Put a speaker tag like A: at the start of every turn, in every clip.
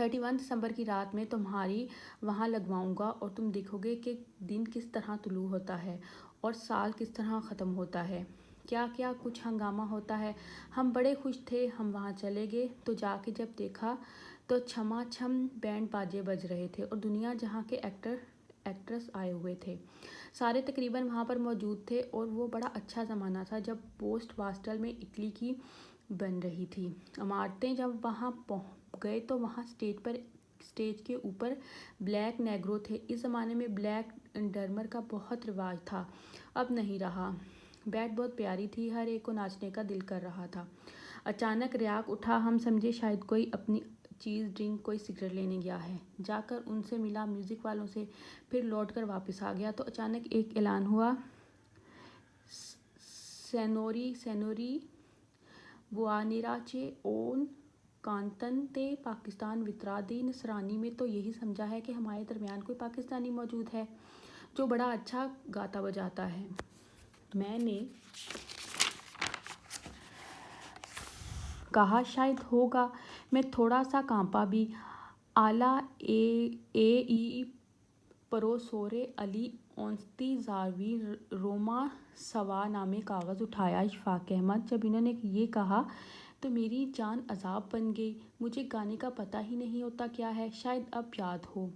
A: 31 دسمبر کی رات میں تمہاری وہاں لگواؤں گا اور تم دیکھو گے کہ دن کس طرح طلوع ہوتا ہے اور سال کس طرح ختم ہوتا ہے، کیا کیا کچھ ہنگامہ ہوتا ہے۔ ہم بڑے خوش تھے، ہم وہاں چلے گئے تو جا کے جب دیکھا تو چھما چھم بینڈ باجے بج رہے تھے اور دنیا جہاں کے ایکٹرس آئے ہوئے تھے، سارے تقریباً وہاں پر موجود تھے، اور وہ بڑا اچھا زمانہ تھا جب پوسٹ واسٹل میں اٹلی کی بن رہی تھی عمارتیں۔ جب وہاں گئے تو وہاں اسٹیج کے اوپر بلیک نیگرو تھے۔ اس زمانے میں بلیک ڈرمر کا بہت رواج تھا، اب نہیں رہا۔ بیٹ بہت پیاری تھی، ہر ایک کو ناچنے کا دل کر رہا تھا۔ اچانک ریاک اٹھا، ہم سمجھے شاید کوئی اپنی چیز ڈرنک کوئی سگریٹ لینے گیا ہے، جا کر ان سے ملا میوزک والوں سے، پھر لوٹ کر واپس آ گیا تو اچانک ایک اعلان ہوا، سینوری بوانیراچے اون کانتنتے پاکستان وترادی نصرانی میں تو یہی سمجھا ہے کہ ہمارے درمیان کوئی پاکستانی موجود ہے جو بڑا اچھا گاتا بجاتا ہے۔ میں نے کہا شاید ہوگا، میں تھوڑا سا کانپا بھی۔ اعلیٰ ای پروسورے علی اونستی زاروی روما سوا نامے کاغذ اٹھایا۔ اشفاق احمد۔ جب انہوں نے یہ کہا تو میری جان عذاب بن گئی، مجھے گانے کا پتہ ہی نہیں ہوتا کیا ہے، شاید اب یاد ہو۔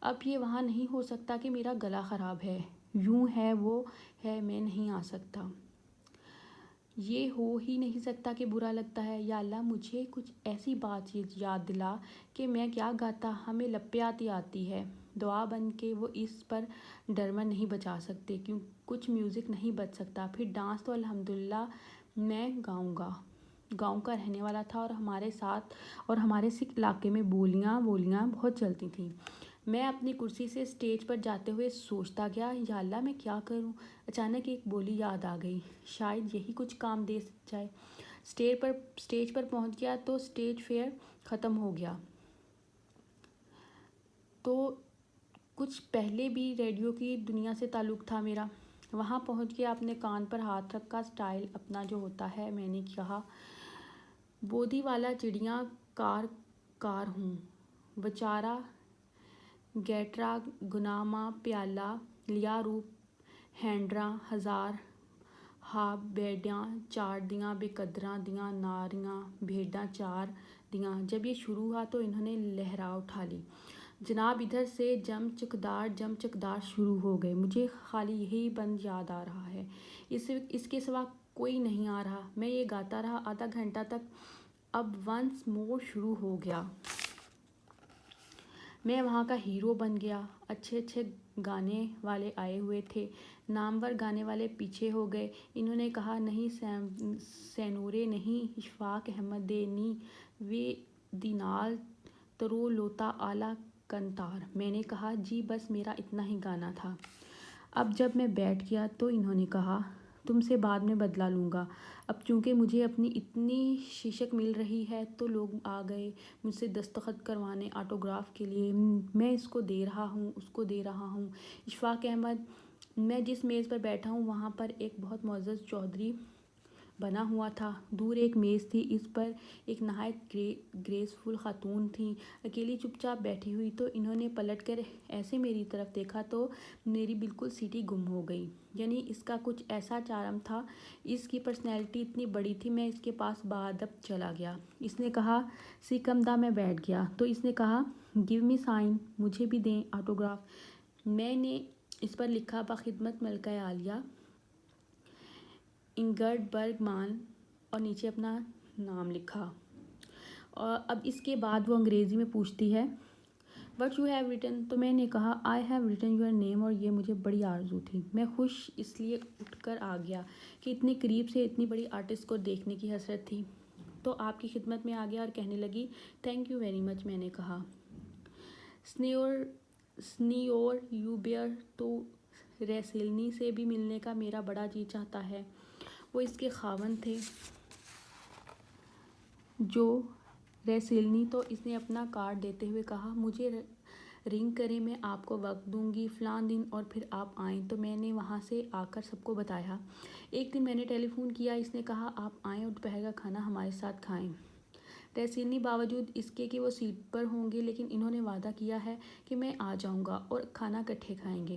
A: اب یہ وہاں نہیں ہو سکتا کہ میرا گلا خراب ہے، یوں ہے وہ ہے میں نہیں آ سکتا، یہ ہو ہی نہیں سکتا کہ برا لگتا ہے، یا اللہ مجھے کچھ ایسی بات یاد دلا کہ میں کیا گاتا، ہمیں لپیں آتی ہے، دعا بن کے وہ اس پر ڈرمر نہیں بجا سکتے، کچھ میوزک نہیں بج سکتا، پھر ڈانس تو الحمدللہ میں گاؤں کا رہنے والا تھا، اور ہمارے سکھ علاقے میں بولیاں بہت چلتی تھیں۔ میں اپنی کرسی سے اسٹیج پر جاتے ہوئے سوچتا گیا، یا اللہ میں کیا کروں۔ اچانک ایک بولی یاد آ گئی، شاید یہی کچھ کام دے جائے۔ اسٹیج پر پہنچ گیا تو اسٹیج فیئر ختم ہو گیا تو کچھ پہلے بھی ریڈیو کی دنیا سے تعلق تھا میرا۔ وہاں پہنچ کے اپنے کان پر ہاتھ رکھ کا سٹائل اپنا جو ہوتا ہے، میں نے کہا، بودی والا چڑیاں کار ہوں، وچارا گیٹرا گناما پیالہ لیا روپ ہینڈراں ہزار ہا بیڑیاں چار دیاں بے قدراں دیاں ناریاں بھیڈاں چار دیاں۔ جب یہ شروع ہوا تو انہوں نے لہرا اٹھا لی، جناب ادھر سے جم چکدار شروع ہو گئے۔ مجھے خالی یہی بند یاد آ رہا ہے، اس کے سوا کوئی نہیں آ رہا۔ میں یہ گاتا رہا آدھا گھنٹہ تک، اب ونس مور شروع ہو گیا۔ میں وہاں کا ہیرو بن گیا۔ اچھے گانے والے آئے ہوئے تھے، نامور گانے والے پیچھے ہو گئے۔ انہوں نے کہا، نہیں سینورے نہیں، اشفاق احمد دے نی وے دی نال ترو لوتا اعلیٰ کنتار۔ میں نے کہا، جی بس میرا اتنا ہی گانا تھا۔ اب جب میں بیٹھ گیا تو انہوں نے کہا، تم سے بعد میں بدلہ لوں گا۔ اب چونکہ مجھے اپنی اتنی ششک مل رہی ہے تو لوگ آ گئے مجھ سے دستخط کروانے آٹوگراف کے لیے، میں اس کو دے رہا ہوں، اس کو دے رہا ہوں۔ اشفاق احمد۔ میں جس میز پر بیٹھا ہوں وہاں پر ایک بہت معزز چودھری بنا ہوا تھا، دور ایک میز تھی، اس پر ایک نہایت گریسفل خاتون تھیں، اکیلی چپ چاپ بیٹھی ہوئی۔ تو انہوں نے پلٹ کر ایسے میری طرف دیکھا تو میری بالکل سیٹی گم ہو گئی، یعنی اس کا کچھ ایسا چارم تھا، اس کی پرسنالٹی اتنی بڑی تھی۔ میں اس کے پاس باادب چلا گیا، اس نے کہا سی کم دا، میں بیٹھ گیا تو اس نے کہا، گیو می سائن، مجھے بھی دیں آٹوگراف۔ میں نے اس پر لکھا، بخدمت ملکہ عالیہ انگرڈ برگ مان، اور نیچے اپنا نام لکھا۔ اور اب اس کے بعد وہ انگریزی میں پوچھتی ہے، وٹ یو ہیو ریٹن، تو میں نے کہا، I have written your name, اور یہ مجھے بڑی آرزو تھی۔ میں خوش اس لیے اٹھ کر آ گیا کہ اتنی قریب سے اتنی بڑی آرٹسٹ کو دیکھنے کی حسرت تھی، تو آپ کی خدمت میں آ گیا اور کہنے لگی، تھینک یو ویری مچ۔ میں نے کہا، سنیور یوبیر تو ریسلنی سے بھی ملنے کا میرا بڑا جی چاہتا ہے۔ وہ اس کے خاوند تھے جو ریسلنی، تو اس نے اپنا کارڈ دیتے ہوئے کہا، مجھے رنگ کریں، میں آپ کو وقت دوں گی فلاں دن اور پھر آپ آئیں۔ تو میں نے وہاں سے آ کر سب کو بتایا۔ ایک دن میں نے ٹیلی فون کیا، اس نے کہا، آپ آئیں اور دوپہر کا کھانا ہمارے ساتھ کھائیں۔ ریسینی باوجود اس کے کہ وہ سیٹ پر ہوں گے، لیکن انہوں نے وعدہ کیا ہے کہ میں آ جاؤں گا اور کھانا اکٹھے کھائیں گے۔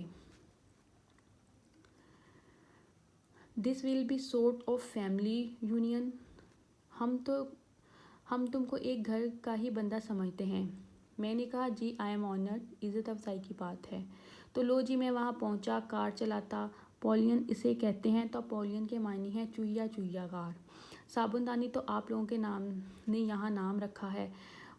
A: This will be sort of family union. ہم تم کو ایک گھر کا ہی بندہ سمجھتے ہیں۔ میں نے کہا جی آئی ایم آنرڈ، عزت افزائی کی بات ہے۔ تو لو جی میں وہاں پہنچا، کار چلاتا، پولین اسے کہتے ہیں، تو پولین کے معنی ہے چوہیا چوہیا کار۔ صابن دانی تو آپ لوگوں کے نام نے یہاں نام رکھا ہے،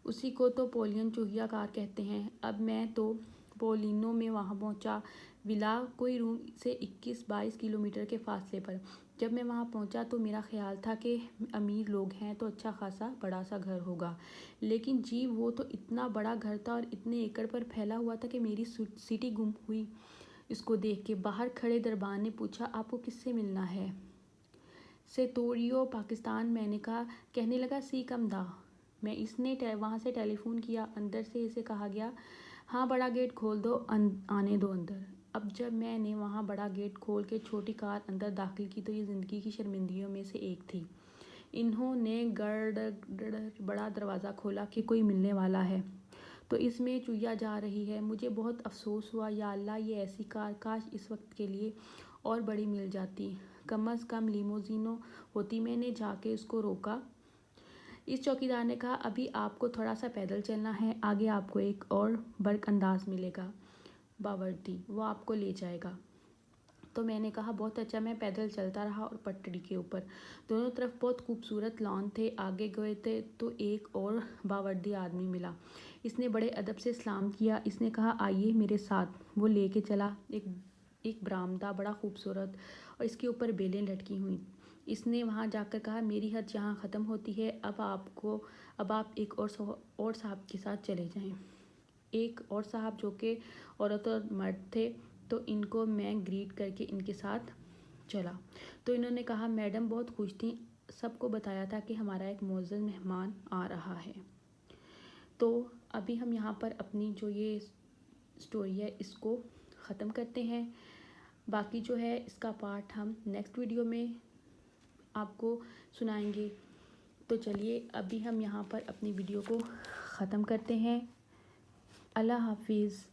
A: اسی کو تو پولین چوہیا کار کہتے ہیں۔ اب میں تو پولینو میں وہاں پہنچا، ولا کوئی روم سے 21-22 کلومیٹر کے فاصلے پر۔ جب میں وہاں پہنچا تو میرا خیال تھا کہ امیر لوگ ہیں تو اچھا خاصا بڑا سا گھر ہوگا، لیکن جی وہ تو اتنا بڑا گھر تھا اور اتنے ایکڑ پر پھیلا ہوا تھا کہ میری سیٹی گم ہوئی اس کو دیکھ کے۔ باہر کھڑے دربان نے پوچھا آپ کو کس سے ملنا ہے؟ سے توریو پاکستان۔ میں نے کہا، کہنے لگا سی کم دا۔ اس نے وہاں سے ٹیلی فون کیا، اندر سے اسے کہا گیا ہاں بڑا گیٹ کھول دو، آنے دو اندر۔ اب جب میں نے وہاں بڑا گیٹ کھول کے چھوٹی کار اندر داخل کی تو یہ زندگی کی شرمندگیوں میں سے ایک تھی۔ انہوں نے بڑا دروازہ کھولا کہ کوئی ملنے والا ہے تو اس میں چوہیا جا رہی ہے۔ مجھے بہت افسوس ہوا، یا اللہ یہ ایسی کار کاش اس وقت کے لیے اور بڑی مل جاتی، کم از کم لیموزینو ہوتی۔ میں نے جا کے اس کو روکا۔ اس چوکیدار نے کہا ابھی آپ کو تھوڑا سا پیدل چلنا ہے، آگے آپ کو ایک اور برق انداز ملے گا باوردی، وہ آپ کو لے جائے گا۔ تو میں نے کہا بہت اچھا۔ میں پیدل چلتا رہا اور پٹڑی کے اوپر دونوں طرف بہت خوبصورت لان تھے۔ آگے گئے تھے تو ایک اور باوردی آدمی ملا، اس نے بڑے ادب سے سلام کیا۔ اس نے کہا آئیے میرے ساتھ۔ وہ لے کے چلا ایک برآمدہ بڑا خوبصورت اور اس کے اوپر بیلیں لٹکی ہوئی۔ اس نے وہاں جا کر کہا میری حد یہاں ختم ہوتی ہے، اب آپ ایک اور صاحب کے ساتھ چلے جائیں۔ ایک اور صاحب جو کہ عورت اور مرد تھے، تو ان کو میں گریٹ کر کے ان کے ساتھ چلا۔ تو انہوں نے کہا میڈم بہت خوش تھیں، سب کو بتایا تھا کہ ہمارا ایک معزز مہمان آ رہا ہے۔ تو ابھی ہم یہاں پر اپنی جو یہ سٹوری ہے اس کو ختم کرتے ہیں۔ باقی جو ہے اس کا پارٹ ہم نیکسٹ ویڈیو میں آپ کو سنائیں گے۔ تو چلیے ابھی ہم یہاں پر اپنی ویڈیو کو ختم کرتے ہیں۔ اللہ حافظ۔